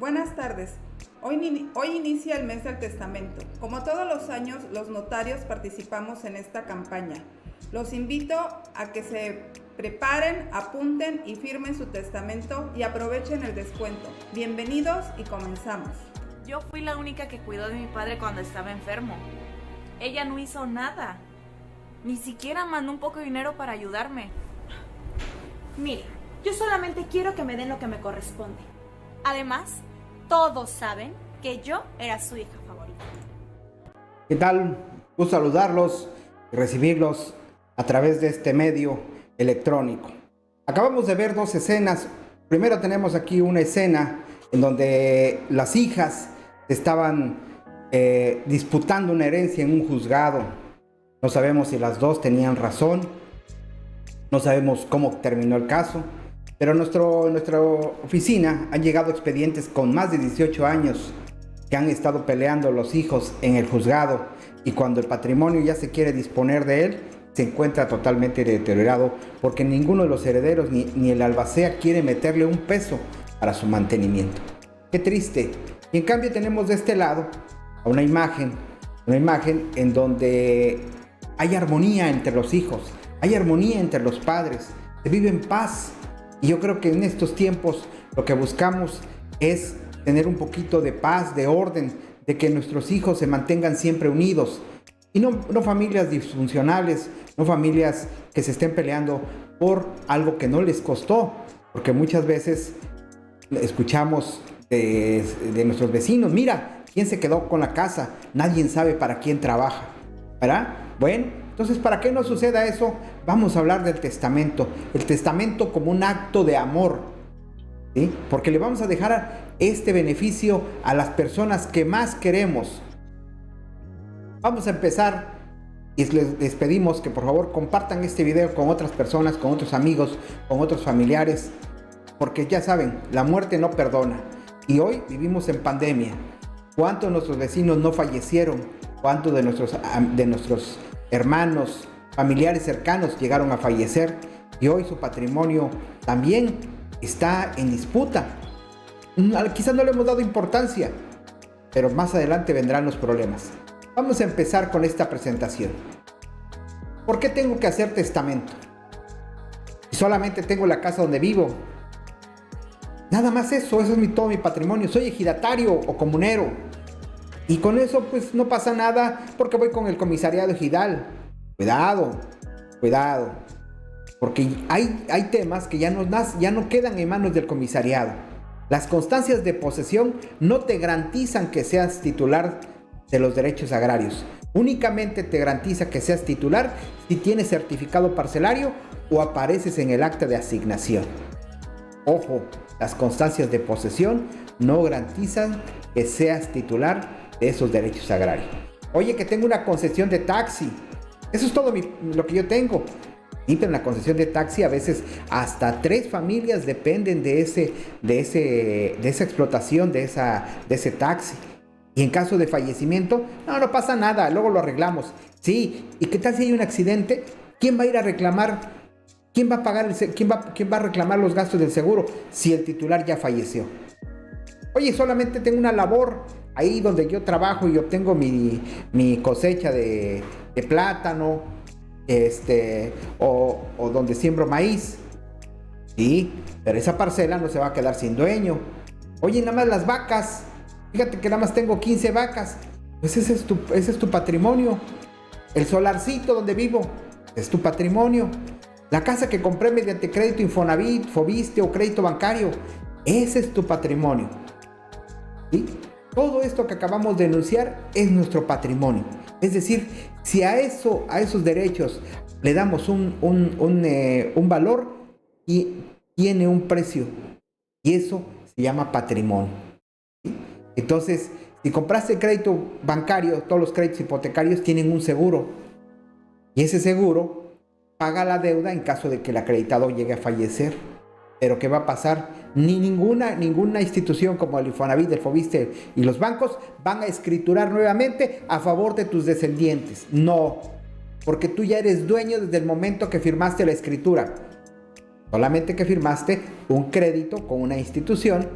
Buenas tardes. Hoy inicia el mes del testamento. Como todos los años, los notarios participamos en esta campaña. Los invito a que se preparen, apunten y firmen su testamento y aprovechen el descuento. Bienvenidos y comenzamos. Yo fui la única que cuidó de mi padre cuando estaba enfermo. Ella no hizo nada. Ni siquiera mandó un poco de dinero para ayudarme. Mire, yo solamente quiero que me den lo que me corresponde. Además, todos saben que yo era su hija favorita. ¿Qué tal? Gusto saludarlos y recibirlos a través de este medio electrónico. Acabamos de ver dos escenas. Primero tenemos aquí una escena en donde las hijas estaban disputando una herencia en un juzgado. No sabemos si las dos tenían razón. No sabemos cómo terminó el caso. Pero en nuestra oficina han llegado expedientes con más de 18 años que han estado peleando los hijos en el juzgado, y cuando el patrimonio ya se quiere disponer de él, se encuentra totalmente deteriorado porque ninguno de los herederos ni el albacea quiere meterle un peso para su mantenimiento. Qué triste. Y en cambio tenemos de este lado a una imagen en donde hay armonía entre los hijos, hay armonía entre los padres, se vive en paz. Y yo creo que en estos tiempos lo que buscamos es tener un poquito de paz, de orden, de que nuestros hijos se mantengan siempre unidos. Y no familias disfuncionales, no familias que se estén peleando por algo que no les costó. Porque muchas veces escuchamos de nuestros vecinos: mira, ¿quién se quedó con la casa? Nadie sabe para quién trabaja, ¿verdad? Bueno, entonces, para que no suceda eso, vamos a hablar del testamento. El testamento como un acto de amor, ¿sí? Porque le vamos a dejar este beneficio a las personas que más queremos. Vamos a empezar y les pedimos que por favor compartan este video con otras personas, con otros amigos, con otros familiares, porque ya saben, la muerte no perdona. Y hoy vivimos en pandemia. ¿Cuántos de nuestros vecinos no fallecieron? ¿Cuántos de nuestros hermanos, familiares cercanos llegaron a fallecer? Y hoy su patrimonio también está en disputa. Quizás no le hemos dado importancia, pero más adelante vendrán los problemas. Vamos a empezar con esta presentación. ¿Por qué tengo que hacer testamento? Si solamente tengo la casa donde vivo, nada más eso es todo mi patrimonio. Soy ejidatario o comunero. Y con eso pues no pasa nada porque voy con el comisariado ejidal. Cuidado. Porque hay temas que ya no quedan en manos del comisariado. Las constancias de posesión no te garantizan que seas titular de los derechos agrarios. Únicamente te garantiza que seas titular si tienes certificado parcelario o apareces en el acta de asignación. Ojo, las constancias de posesión no garantizan que seas titular de esos derechos agrarios. Oye, que tengo una concesión de taxi. Eso es todo lo que yo tengo. Y en la concesión de taxi a veces hasta 3 familias dependen de esa explotación, de ese taxi. Y en caso de fallecimiento, no pasa nada, luego lo arreglamos. Sí, ¿y qué tal si hay un accidente? ¿Quién va a ir a reclamar? ¿Quién va a pagar quién va a reclamar los gastos del seguro si el titular ya falleció? Oye, solamente tengo una labor ahí donde yo trabajo y obtengo mi cosecha de plátano, o donde siembro maíz. Sí, pero esa parcela no se va a quedar sin dueño. Oye, nada más las vacas. Fíjate que nada más tengo 15 vacas. Pues ese es tu patrimonio. El solarcito donde vivo es tu patrimonio. La casa que compré mediante crédito Infonavit, Fobiste o crédito bancario, ese es tu patrimonio. ¿Sí? Todo esto que acabamos de enunciar es nuestro patrimonio. Es decir, si a esos derechos le damos un valor, y tiene un precio, y eso se llama patrimonio. ¿Sí? Entonces, si compraste crédito bancario, todos los créditos hipotecarios tienen un seguro, y ese seguro paga la deuda en caso de que el acreditado llegue a fallecer. Pero ¿qué va a pasar? Ninguna institución como el Infonavit, el Fobiste y los bancos van a escriturar nuevamente a favor de tus descendientes. No, porque tú ya eres dueño desde el momento que firmaste la escritura. Solamente que firmaste un crédito con una institución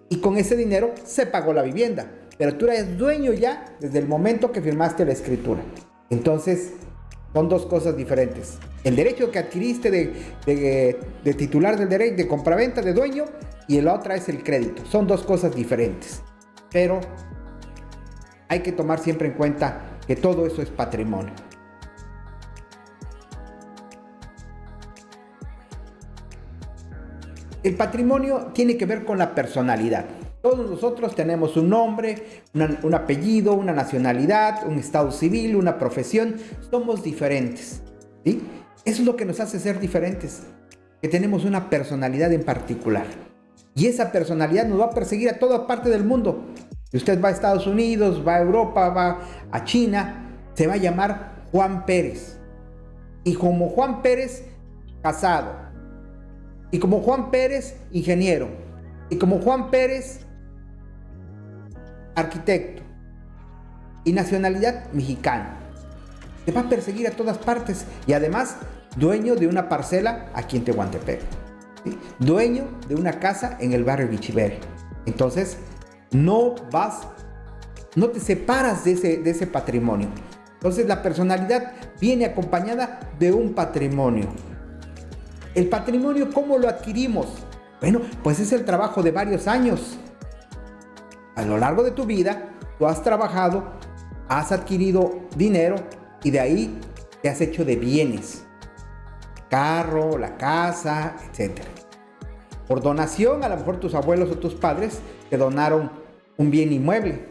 y con ese dinero se pagó la vivienda. Pero tú eres dueño ya desde el momento que firmaste la escritura. Entonces, son dos cosas diferentes. El derecho que adquiriste de titular del derecho, de compraventa, de dueño, y la otra es el crédito. Son dos cosas diferentes. Pero hay que tomar siempre en cuenta que todo eso es patrimonio. El patrimonio tiene que ver con la personalidad. Todos nosotros tenemos un nombre, un apellido, una nacionalidad, un estado civil, una profesión. Somos diferentes, ¿sí? Eso es lo que nos hace ser diferentes, que tenemos una personalidad en particular. Y esa personalidad nos va a perseguir a toda parte del mundo. Si usted va a Estados Unidos, va a Europa, va a China, se va a llamar Juan Pérez. Y como Juan Pérez, casado. Y como Juan Pérez, ingeniero. Y como Juan Pérez, arquitecto. Y nacionalidad mexicana. Te va a perseguir a todas partes. Y además, dueño de una parcela aquí en Tehuantepec, ¿sí? Dueño de una casa en el barrio Bichivere. Entonces, no te separas de ese patrimonio. Entonces, la personalidad viene acompañada de un patrimonio. El patrimonio, ¿cómo lo adquirimos? Bueno, pues es el trabajo de varios años. A lo largo de tu vida, tú has trabajado, has adquirido dinero y de ahí te has hecho de bienes. Carro, la casa, etc. Por donación, a lo mejor tus abuelos o tus padres te donaron un bien inmueble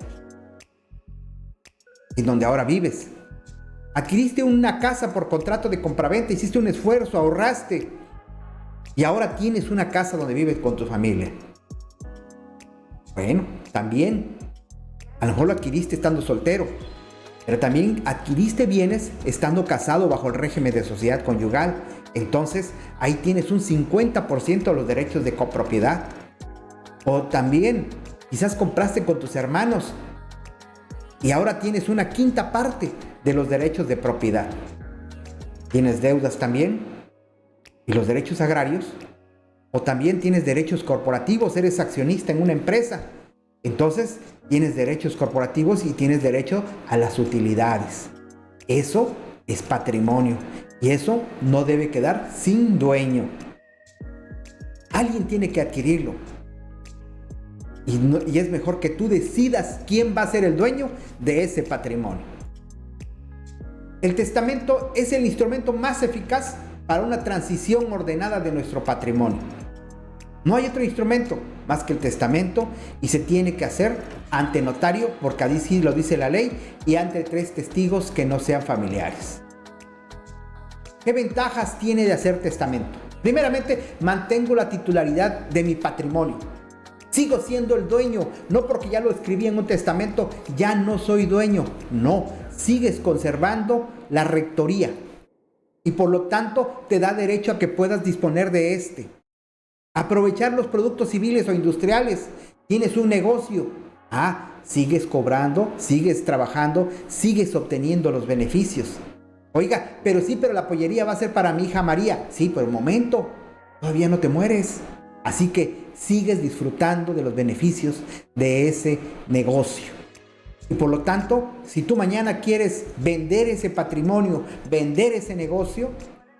en donde ahora vives. Adquiriste una casa por contrato de compraventa, hiciste un esfuerzo, ahorraste y ahora tienes una casa donde vives con tu familia. Bueno, también a lo mejor lo adquiriste estando soltero, pero también adquiriste bienes estando casado bajo el régimen de sociedad conyugal. Entonces, ahí tienes un 50% de los derechos de copropiedad. O también, quizás compraste con tus hermanos y ahora tienes una quinta parte de los derechos de propiedad. Tienes deudas también y los derechos agrarios. O también tienes derechos corporativos, eres accionista en una empresa. Entonces, tienes derechos corporativos y tienes derecho a las utilidades. Eso es patrimonio y eso no debe quedar sin dueño. Alguien tiene que adquirirlo. Y es mejor que tú decidas quién va a ser el dueño de ese patrimonio. El testamento es el instrumento más eficaz para una transición ordenada de nuestro patrimonio. No hay otro instrumento más que el testamento y se tiene que hacer ante notario, porque así sí lo dice la ley, y ante 3 testigos que no sean familiares. ¿Qué ventajas tiene de hacer testamento? Primeramente, mantengo la titularidad de mi patrimonio. Sigo siendo el dueño, no porque ya lo escribí en un testamento, ya no soy dueño. No, sigues conservando la rectoría y por lo tanto te da derecho a que puedas disponer de este. Aprovechar los productos civiles o industriales. Tienes un negocio. Sigues cobrando, sigues trabajando, sigues obteniendo los beneficios. Oiga, pero la pollería va a ser para mi hija María. Sí, por el momento, todavía no te mueres. Así que sigues disfrutando de los beneficios de ese negocio. Y por lo tanto, si tú mañana quieres vender ese patrimonio, vender ese negocio,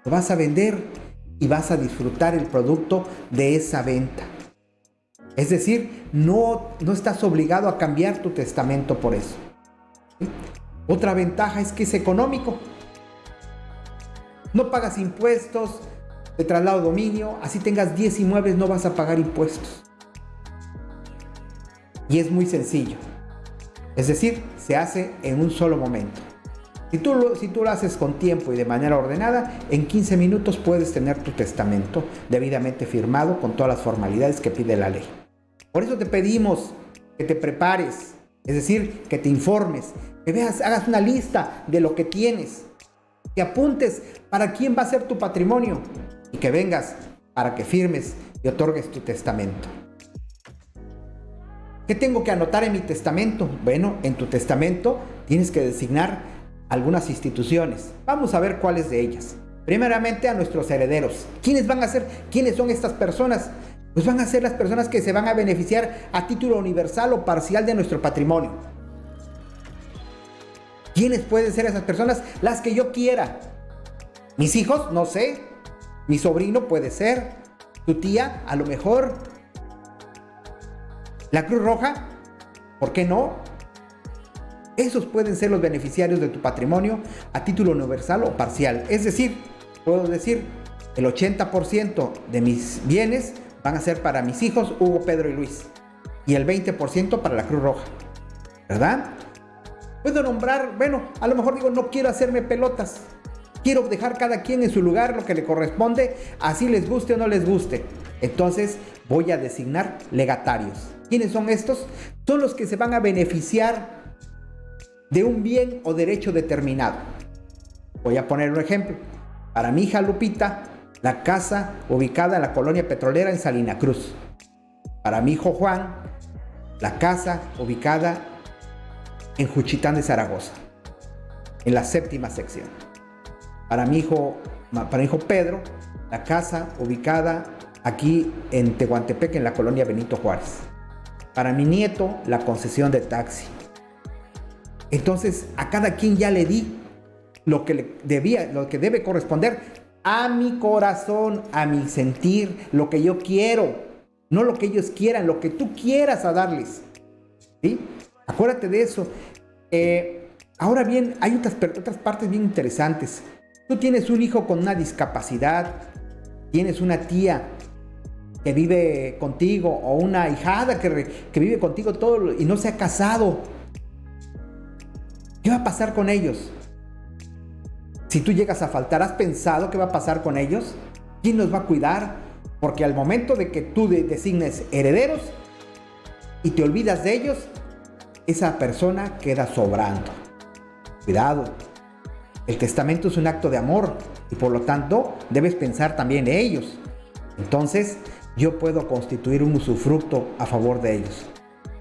lo vas a vender y vas a disfrutar el producto de esa venta. Es decir, no estás obligado a cambiar tu testamento por eso. ¿Sí? Otra ventaja es que es económico. No pagas impuestos de traslado de dominio. Así tengas 10 inmuebles, no vas a pagar impuestos. Y es muy sencillo. Es decir, se hace en un solo momento. Si tú lo haces con tiempo y de manera ordenada, en 15 minutos puedes tener tu testamento debidamente firmado con todas las formalidades que pide la ley. Por eso te pedimos que te prepares, es decir, que te informes, que veas, hagas una lista de lo que tienes, que apuntes para quién va a ser tu patrimonio y que vengas para que firmes y otorgues tu testamento. ¿Qué tengo que anotar en mi testamento? Bueno, en tu testamento tienes que designar algunas instituciones. Vamos a ver cuáles de ellas. Primeramente, a nuestros herederos. ¿Quiénes van a ser? ¿Quiénes son estas personas? pues van a ser las personas que se van a beneficiar a título universal o parcial de nuestro patrimonio. ¿Quiénes pueden ser esas personas? Las que yo quiera. Mis hijos, no sé. Mi sobrino puede ser. Tu tía, a lo mejor. La Cruz Roja, ¿por qué no? Esos pueden ser los beneficiarios de tu patrimonio a título universal o parcial. Es decir, puedo decir, el 80% de mis bienes van a ser para mis hijos, Hugo, Pedro y Luis. Y el 20% para la Cruz Roja. ¿Verdad? Puedo nombrar, bueno, a lo mejor digo, no quiero hacerme pelotas. Quiero dejar cada quien en su lugar lo que le corresponde, así les guste o no les guste. Entonces voy a designar legatarios. ¿Quiénes son estos? Son los que se van a beneficiar de un bien o derecho determinado. Voy a poner un ejemplo. Para mi hija Lupita, la casa ubicada en la colonia petrolera en Salina Cruz. Para mi hijo Juan, la casa ubicada en Juchitán de Zaragoza, en la 7ª sección. Para mi hijo Pedro, la casa ubicada aquí en Tehuantepec, en la colonia Benito Juárez. Para mi nieto, la concesión de taxi. Entonces, a cada quien ya le di lo que debe corresponder a mi corazón, a mi sentir, lo que yo quiero, no lo que ellos quieran, lo que tú quieras a darles. ¿Sí? Acuérdate de eso. Ahora bien, hay otras partes bien interesantes. Tú tienes un hijo con una discapacidad, tienes una tía que vive contigo o una ahijada que vive contigo todo y no se ha casado. ¿Qué va a pasar con ellos? Si tú llegas a faltar, ¿has pensado qué va a pasar con ellos? ¿Quién los va a cuidar? Porque al momento de que tú designes herederos y te olvidas de ellos, esa persona queda sobrando. Cuidado. El testamento es un acto de amor y por lo tanto debes pensar también en ellos. Entonces, yo puedo constituir un usufructo a favor de ellos.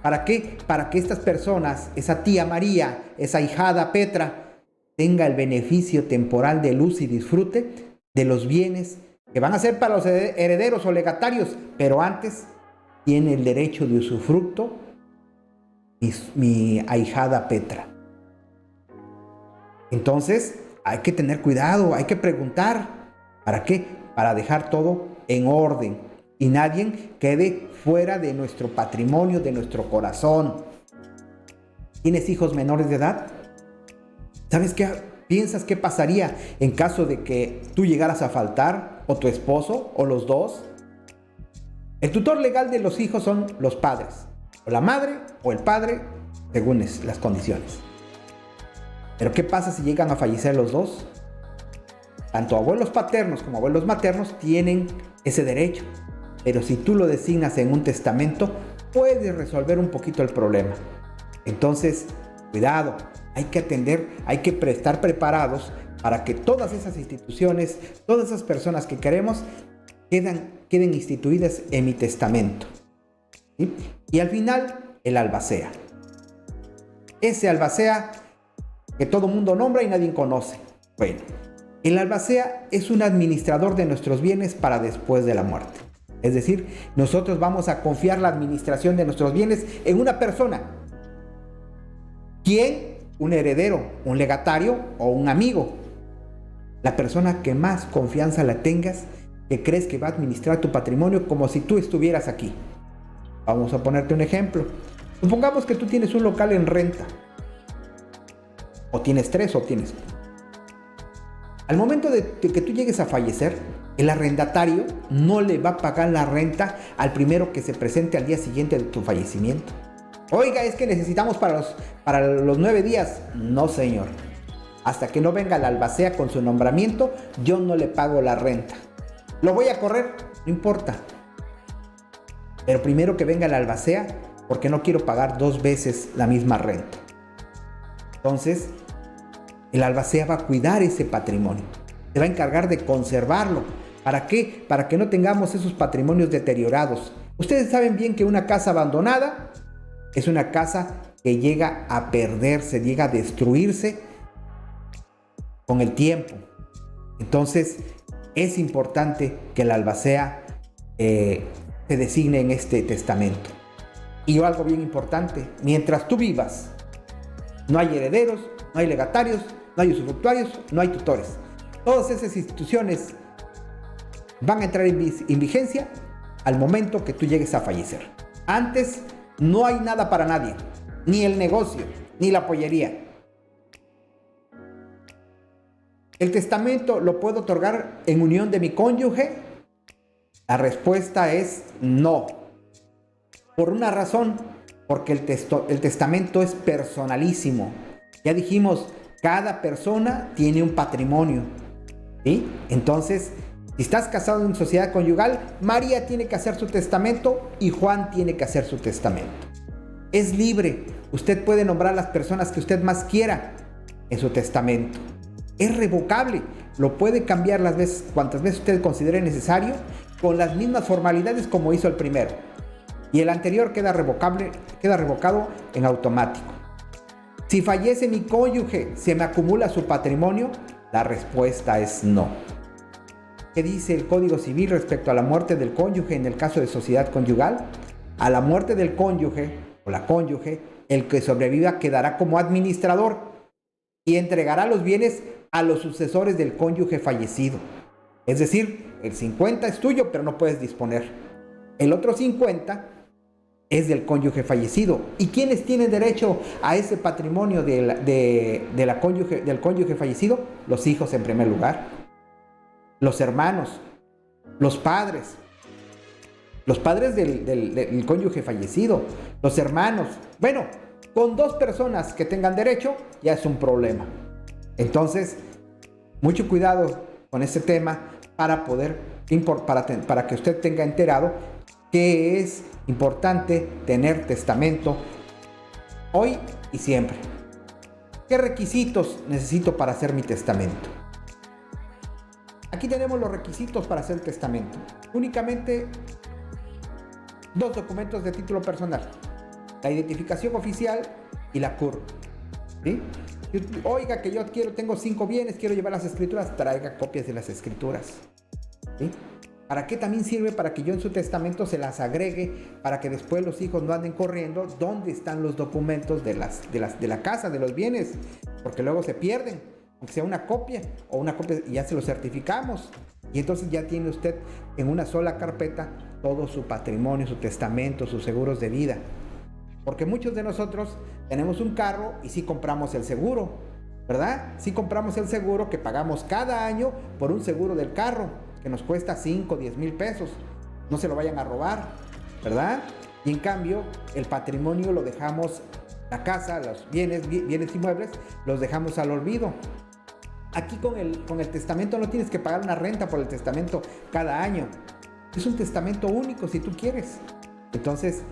¿Para qué? Para que estas personas, esa tía María, esa ahijada Petra, tenga el beneficio temporal de luz y disfrute de los bienes que van a ser para los herederos o legatarios, pero antes tiene el derecho de usufructo mi ahijada Petra. Entonces, hay que tener cuidado, hay que preguntar. ¿Para qué? Para dejar todo en orden y nadie quede fuera de nuestro patrimonio, de nuestro corazón. ¿Tienes hijos menores de edad? ¿Sabes qué piensas qué pasaría en caso de que tú llegaras a faltar, o tu esposo, o los dos? El tutor legal de los hijos son los padres, o la madre o el padre, según las condiciones. Pero ¿qué pasa si llegan a fallecer los dos? Tanto abuelos paternos como abuelos maternos tienen ese derecho. Pero si tú lo designas en un testamento, puedes resolver un poquito el problema. Entonces, cuidado, hay que atender, hay que estar preparados para que todas esas instituciones, todas esas personas que queremos, queden instituidas en mi testamento. ¿Sí? Y al final, el albacea. Ese albacea que todo mundo nombra y nadie conoce. Bueno, el albacea es un administrador de nuestros bienes para después de la muerte. Es decir, nosotros vamos a confiar la administración de nuestros bienes en una persona. ¿Quién? Un heredero, un legatario o un amigo. La persona que más confianza la tengas, que crees que va a administrar tu patrimonio como si tú estuvieras aquí. Vamos a ponerte un ejemplo. Supongamos que tú tienes un local en renta. O tienes 3 o tienes. Al momento de que tú llegues a fallecer, el arrendatario no le va a pagar la renta al primero que se presente al día siguiente de tu fallecimiento. Oiga, es que necesitamos para los 9 días. No, señor. Hasta que no venga el albacea con su nombramiento, yo no le pago la renta. ¿Lo voy a correr? No importa. Pero primero que venga el albacea, porque no quiero pagar 2 veces la misma renta. Entonces, el albacea va a cuidar ese patrimonio. Se va a encargar de conservarlo. ¿Para qué? Para que no tengamos esos patrimonios deteriorados. Ustedes saben bien que una casa abandonada es una casa que llega a perderse, llega a destruirse con el tiempo. Entonces, es importante que el albacea se designe en este testamento. Y algo bien importante, mientras tú vivas, no hay herederos, no hay legatarios, no hay usufructuarios, no hay tutores. Todas esas instituciones van a entrar en vigencia al momento que tú llegues a fallecer. Antes no hay nada para nadie, ni el negocio, ni la pollería. ¿El testamento lo puedo otorgar en unión de mi cónyuge? La respuesta es no. Por una razón, porque el testamento es personalísimo. Ya dijimos, cada persona tiene un patrimonio, ¿sí? Entonces, si estás casado en sociedad conyugal, María tiene que hacer su testamento y Juan tiene que hacer su testamento. Es libre. Usted puede nombrar las personas que usted más quiera en su testamento. Es revocable. Lo puede cambiar cuantas veces usted considere necesario, con las mismas formalidades como hizo el primero. Y el anterior queda revocado en automático. Si fallece mi cónyuge, ¿se me acumula su patrimonio? La respuesta es no. ¿Qué dice el Código Civil respecto a la muerte del cónyuge en el caso de sociedad conyugal? A la muerte del cónyuge o la cónyuge, el que sobreviva quedará como administrador y entregará los bienes a los sucesores del cónyuge fallecido. Es decir, el 50 es tuyo, pero no puedes disponer. El otro 50 es del cónyuge fallecido. ¿Y quiénes tienen derecho a ese patrimonio del cónyuge fallecido? Los hijos en primer lugar, los hermanos, los padres del cónyuge fallecido, los hermanos. Bueno, con 2 personas que tengan derecho ya es un problema. Entonces, mucho cuidado con este tema para que usted tenga enterado que es importante tener testamento hoy y siempre. ¿Qué requisitos necesito para hacer mi testamento? Aquí tenemos los requisitos para hacer el testamento. Únicamente 2 documentos de título personal: la identificación oficial y la CURP. ¿Sí? Oiga, que yo tengo 5 bienes, quiero llevar las escrituras, traiga copias de las escrituras. ¿Sí? ¿Para qué también sirve? Para que yo en su testamento se las agregue, para que después los hijos no anden corriendo dónde están los documentos de la casa, de los bienes, porque luego se pierden, aunque sea una copia y ya se lo certificamos. Y entonces ya tiene usted en una sola carpeta todo su patrimonio, su testamento, sus seguros de vida. Porque muchos de nosotros tenemos un carro y sí compramos el seguro, ¿verdad? Sí compramos el seguro que pagamos cada año por un seguro del carro, que nos cuesta 5 o 10 mil pesos. No se lo vayan a robar, ¿verdad? Y en cambio, el patrimonio lo dejamos, la casa, los bienes inmuebles, los dejamos al olvido. Aquí con el testamento no tienes que pagar una renta por el testamento cada año. Es un testamento único si tú quieres. Entonces,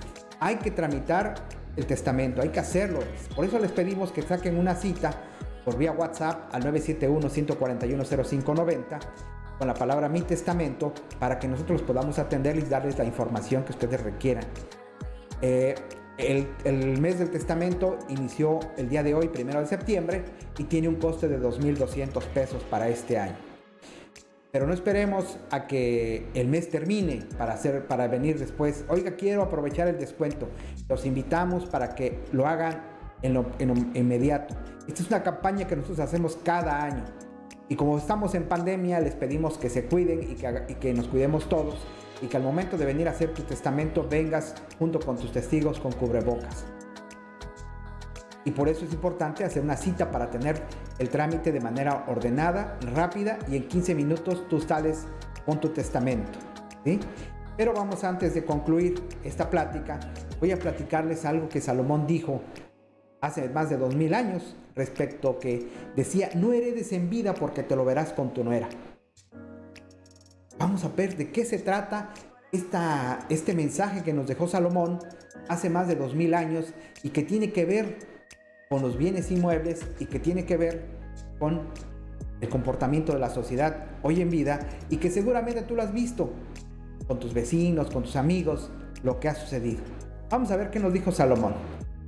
hay que tramitar el testamento, hay que hacerlo. Por eso les pedimos que saquen una cita por vía WhatsApp al 971-141-0590 con la palabra Mi Testamento, para que nosotros podamos atenderles y darles la información que ustedes requieran. El mes del testamento inició el día de hoy, 1 de septiembre, y tiene un coste de 2,200 pesos para este año. Pero no esperemos a que el mes termine para venir después. Oiga, quiero aprovechar el descuento. Los invitamos para que lo hagan en lo inmediato. Esta es una campaña que nosotros hacemos cada año. Y como estamos en pandemia, les pedimos que se cuiden y que nos cuidemos todos. Y que al momento de venir a hacer tu testamento, vengas junto con tus testigos con cubrebocas. Y por eso es importante hacer una cita para tener el trámite de manera ordenada, rápida, y en 15 minutos tú sales con tu testamento, ¿sí? Pero vamos, antes de concluir esta plática, voy a platicarles algo que Salomón dijo hace más de 2000 años, respecto que decía: no heredes en vida porque te lo verás con tu nuera. Vamos a ver de qué se trata este mensaje que nos dejó Salomón hace más de 2000 años y que tiene que ver con los bienes inmuebles y que tiene que ver con el comportamiento de la sociedad hoy en vida, y que seguramente tú lo has visto con tus vecinos, con tus amigos, lo que ha sucedido. Vamos a ver qué nos dijo Salomón.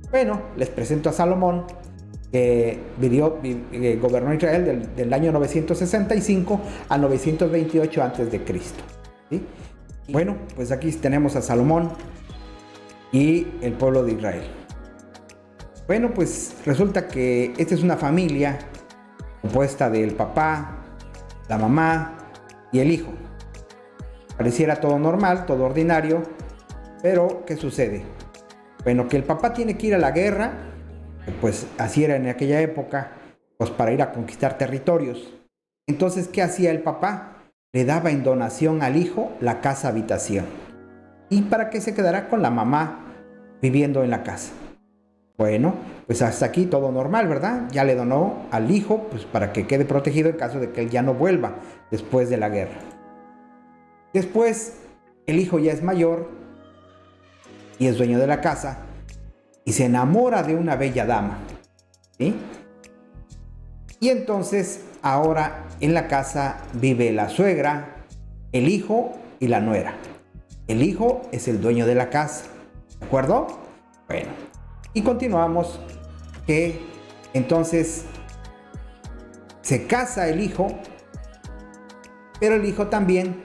Bueno, les presento a Salomón, que gobernó Israel del año 965 al 928 a.C. ¿sí? Bueno, pues aquí tenemos a Salomón y el pueblo de Israel. Bueno, pues resulta que esta es una familia compuesta del papá, la mamá y el hijo. Pareciera todo normal, todo ordinario, pero ¿qué sucede? Bueno, que el papá tiene que ir a la guerra, pues así era en aquella época, pues para ir a conquistar territorios. Entonces, ¿qué hacía el papá? Le daba en donación al hijo la casa habitación. Y para que se quedara con la mamá viviendo en la casa. Bueno, pues hasta aquí todo normal, ¿verdad? Ya le donó al hijo, pues para que quede protegido en caso de que él ya no vuelva después de la guerra. Después, el hijo ya es mayor y es dueño de la casa y se enamora de una bella dama, ¿sí? Y entonces, ahora en la casa vive la suegra, el hijo y la nuera. El hijo es el dueño de la casa, ¿de acuerdo? Bueno, y continuamos que entonces se casa el hijo, pero el hijo también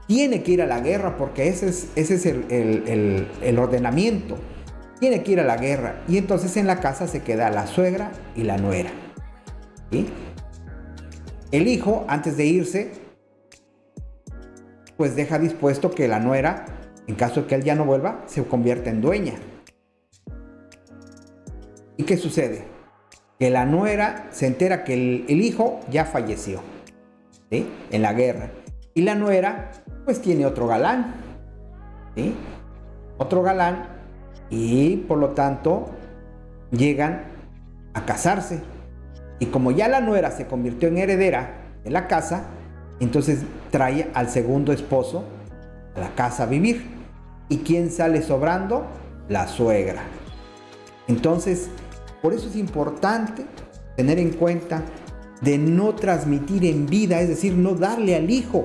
tiene que ir a la guerra porque ese es el ordenamiento. Tiene que ir a la guerra y entonces en la casa se queda la suegra y la nuera, ¿sí? El hijo, antes de irse, pues deja dispuesto que la nuera, en caso de que él ya no vuelva, se convierta en dueña. ¿Y qué sucede? Que la nuera se entera que el hijo ya falleció, ¿sí? En la guerra. Y la nuera, pues tiene otro galán, ¿sí? Otro galán, y por lo tanto llegan a casarse. Y como ya la nuera se convirtió en heredera de la casa, entonces trae al segundo esposo a la casa a vivir. ¿Y quién sale sobrando? La suegra. Entonces, por eso es importante tener en cuenta de no transmitir en vida, es decir, no darle al hijo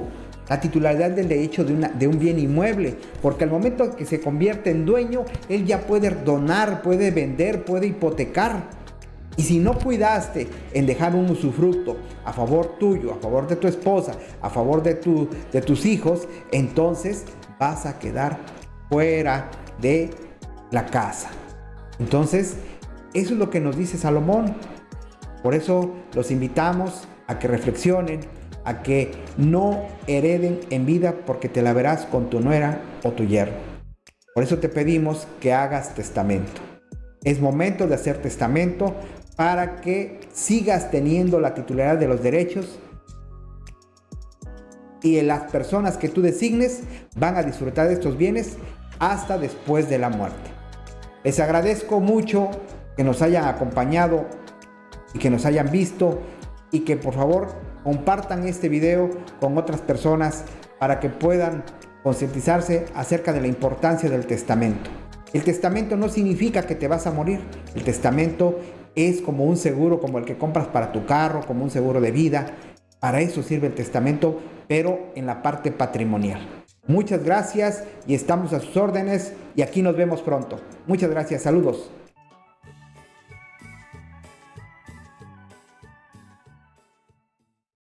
la titularidad del derecho de un bien inmueble, porque al momento que se convierte en dueño, él ya puede donar, puede vender, puede hipotecar. Y si no cuidaste en dejar un usufructo a favor tuyo, a favor de tu esposa, a favor de tus hijos, entonces vas a quedar fuera de la casa. Entonces, eso es lo que nos dice Salomón. Por eso los invitamos a que reflexionen, a que no hereden en vida porque te la verás con tu nuera o tu yerno. Por eso te pedimos que hagas testamento. Es momento de hacer testamento para que sigas teniendo la titularidad de los derechos y las personas que tú designes van a disfrutar de estos bienes hasta después de la muerte. Les agradezco mucho que nos hayan acompañado y que nos hayan visto y que por favor compartan este video con otras personas para que puedan concientizarse acerca de la importancia del testamento. El testamento no significa que te vas a morir. El testamento es como un seguro, como el que compras para tu carro, como un seguro de vida. Para eso sirve el testamento, pero en la parte patrimonial. Muchas gracias y estamos a sus órdenes y aquí nos vemos pronto. Muchas gracias, saludos.